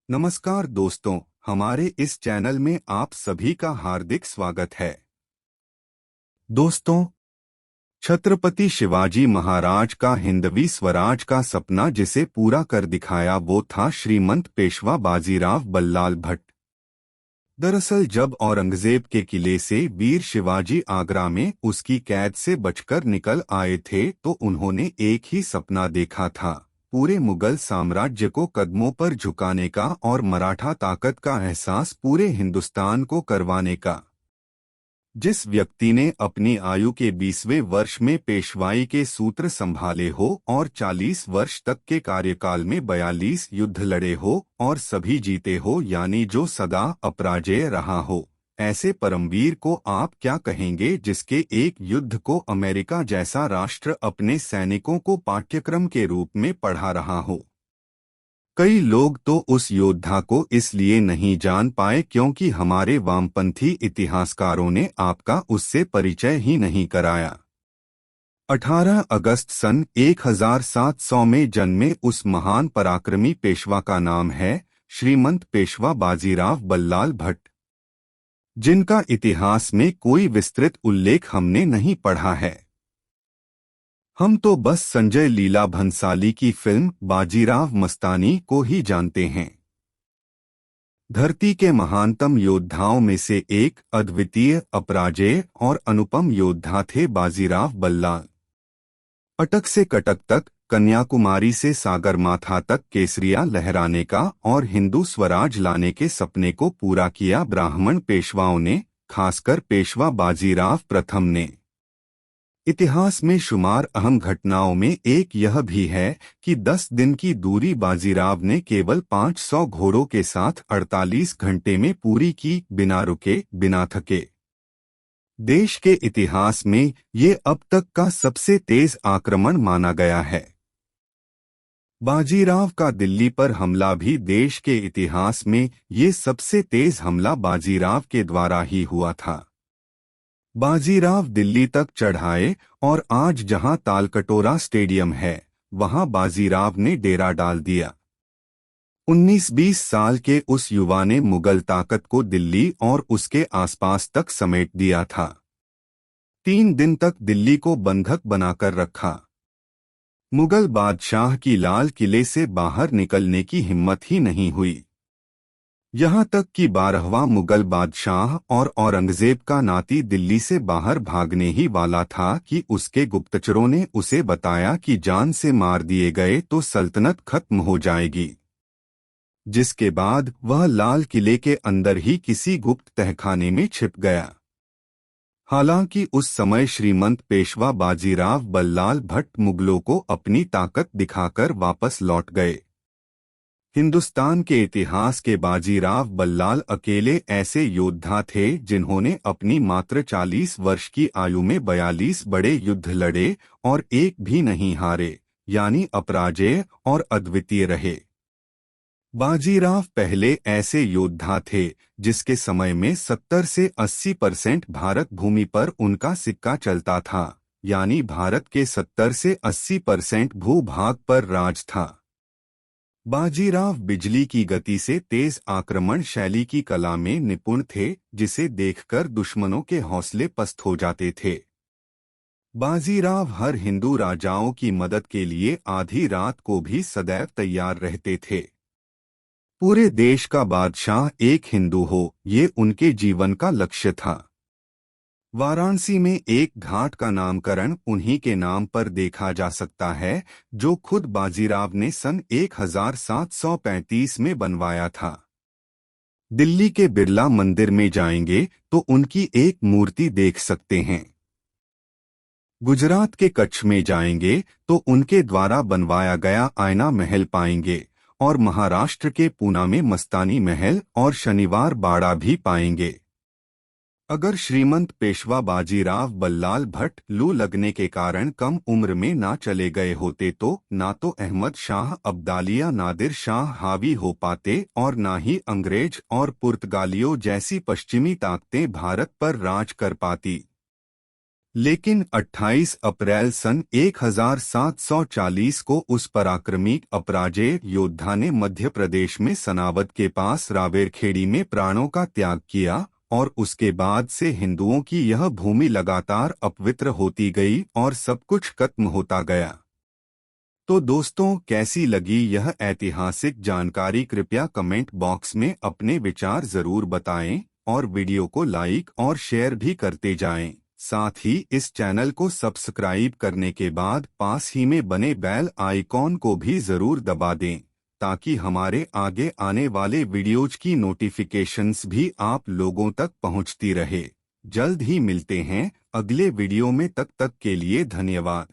नमस्कार दोस्तों, हमारे इस चैनल में आप सभी का हार्दिक स्वागत है। दोस्तों, छत्रपति शिवाजी महाराज का हिंदवी स्वराज का सपना जिसे पूरा कर दिखाया वो था श्रीमंत पेशवा बाजीराव बल्लाल भट्ट। दरअसल जब औरंगजेब के किले से वीर शिवाजी आगरा में उसकी कैद से बचकर निकल आए थे तो उन्होंने एक ही सपना देखा था, पूरे मुगल साम्राज्य को कदमों पर झुकाने का और मराठा ताकत का एहसास पूरे हिंदुस्तान को करवाने का। जिस व्यक्ति ने अपनी आयु के 20वें वर्ष में पेशवाई के सूत्र संभाले हो और 40 वर्ष तक के कार्यकाल में 42 युद्ध लड़े हो और सभी जीते हो, यानी जो सदा अपराजेय रहा हो, ऐसे परमवीर को आप क्या कहेंगे जिसके एक युद्ध को अमेरिका जैसा राष्ट्र अपने सैनिकों को पाठ्यक्रम के रूप में पढ़ा रहा हो। कई लोग तो उस योद्धा को इसलिए नहीं जान पाए क्योंकि हमारे वामपंथी इतिहासकारों ने आपका उससे परिचय ही नहीं कराया। 18 अगस्त सन 1700 में जन्मे उस महान पराक्रमी पेशवा का नाम है श्रीमंत पेशवा बाजीराव बल्लाल भट्ट, जिनका इतिहास में कोई विस्तृत उल्लेख हमने नहीं पढ़ा है। हम तो बस संजय लीला भंसाली की फिल्म बाजीराव मस्तानी को ही जानते हैं। धरती के महानतम योद्धाओं में से एक, अद्वितीय, अपराजेय और अनुपम योद्धा थे बाजीराव बल्लाल। अटक से कटक तक, कन्याकुमारी से सागरमाथा तक केसरिया लहराने का और हिंदू स्वराज लाने के सपने को पूरा किया ब्राह्मण पेशवाओं ने, खासकर पेशवा बाजीराव प्रथम ने। इतिहास में शुमार अहम घटनाओं में एक यह भी है कि 10 दिन की दूरी बाजीराव ने केवल 500 घोड़ों के साथ 48 घंटे में पूरी की, बिना रुके, बिना थके। देश के इतिहास में ये अब तक का सबसे तेज आक्रमण माना गया है। बाजीराव का दिल्ली पर हमला भी देश के इतिहास में ये सबसे तेज हमला बाजीराव के द्वारा ही हुआ था। बाजीराव दिल्ली तक चढ़ाए और आज जहां तालकटोरा स्टेडियम है वहां बाजीराव ने डेरा डाल दिया। 19-20 साल के उस युवा ने मुगल ताकत को दिल्ली और उसके आसपास तक समेट दिया था। 3 दिन तक दिल्ली को बंधक बनाकर रखा। मुगल बादशाह की लाल किले से बाहर निकलने की हिम्मत ही नहीं हुई। यहाँ तक कि 12वां मुगल बादशाह और औरंगजेब का नाती दिल्ली से बाहर भागने ही वाला था कि उसके गुप्तचरों ने उसे बताया कि जान से मार दिए गए तो सल्तनत खत्म हो जाएगी। जिसके बाद वह लाल किले के अंदर ही किसी गुप्त तहखाने में छिप गया। हालांकि उस समय श्रीमंत पेशवा बाजीराव बल्लाल भट्ट मुगलों को अपनी ताकत दिखाकर वापस लौट गए। हिंदुस्तान के इतिहास के बाजीराव बल्लाल अकेले ऐसे योद्धा थे जिन्होंने अपनी मात्र 40 वर्ष की आयु में 42 बड़े युद्ध लड़े और एक भी नहीं हारे, यानी अपराजेय और अद्वितीय रहे। बाजीराव पहले ऐसे योद्धा थे जिसके समय में 70 से 80% भारत भूमि पर उनका सिक्का चलता था, यानी भारत के 70 से 80% भूभाग पर राज था। बाजीराव बिजली की गति से तेज आक्रमण शैली की कला में निपुण थे, जिसे देखकर दुश्मनों के हौसले पस्त हो जाते थे। बाजीराव हर हिंदू राजाओं की मदद के लिए आधी रात को भी सदैव तैयार रहते थे। पूरे देश का बादशाह एक हिंदू हो, ये उनके जीवन का लक्ष्य था। वाराणसी में एक घाट का नामकरण उन्हीं के नाम पर देखा जा सकता है, जो खुद बाजीराव ने सन 1735 में बनवाया था। दिल्ली के बिरला मंदिर में जाएंगे तो उनकी एक मूर्ति देख सकते हैं। गुजरात के कच्छ में जाएंगे तो उनके द्वारा बनवाया गया आयना महल पाएंगे और महाराष्ट्र के पूना में मस्तानी महल और शनिवार बाड़ा भी पाएंगे। अगर श्रीमंत पेशवा बाजीराव बल्लाल भट्ट लू लगने के कारण कम उम्र में ना चले गए होते तो ना तो अहमद शाह अब्दाली या नादिर शाह हावी हो पाते और ना ही अंग्रेज और पुर्तगालियों जैसी पश्चिमी ताकतें भारत पर राज कर पाती। लेकिन 28 अप्रैल सन 1740 को उस पराक्रमी अपराजेय योद्धा ने मध्य प्रदेश में सनावद के पास रावेरखेड़ी में प्राणों का त्याग किया और उसके बाद से हिंदुओं की यह भूमि लगातार अपवित्र होती गई और सब कुछ खत्म होता गया। तो दोस्तों, कैसी लगी यह ऐतिहासिक जानकारी? कृपया कमेंट बॉक्स में अपने विचार जरूर बताएं और वीडियो को लाइक और शेयर भी करते जाएं। साथ ही इस चैनल को सब्सक्राइब करने के बाद पास ही में बने बेल आइकॉन को भी जरूर दबा दें ताकि हमारे आगे आने वाले वीडियोज की नोटिफिकेशंस भी आप लोगों तक पहुंचती रहे। जल्द ही मिलते हैं अगले वीडियो में, तब तक के लिए धन्यवाद।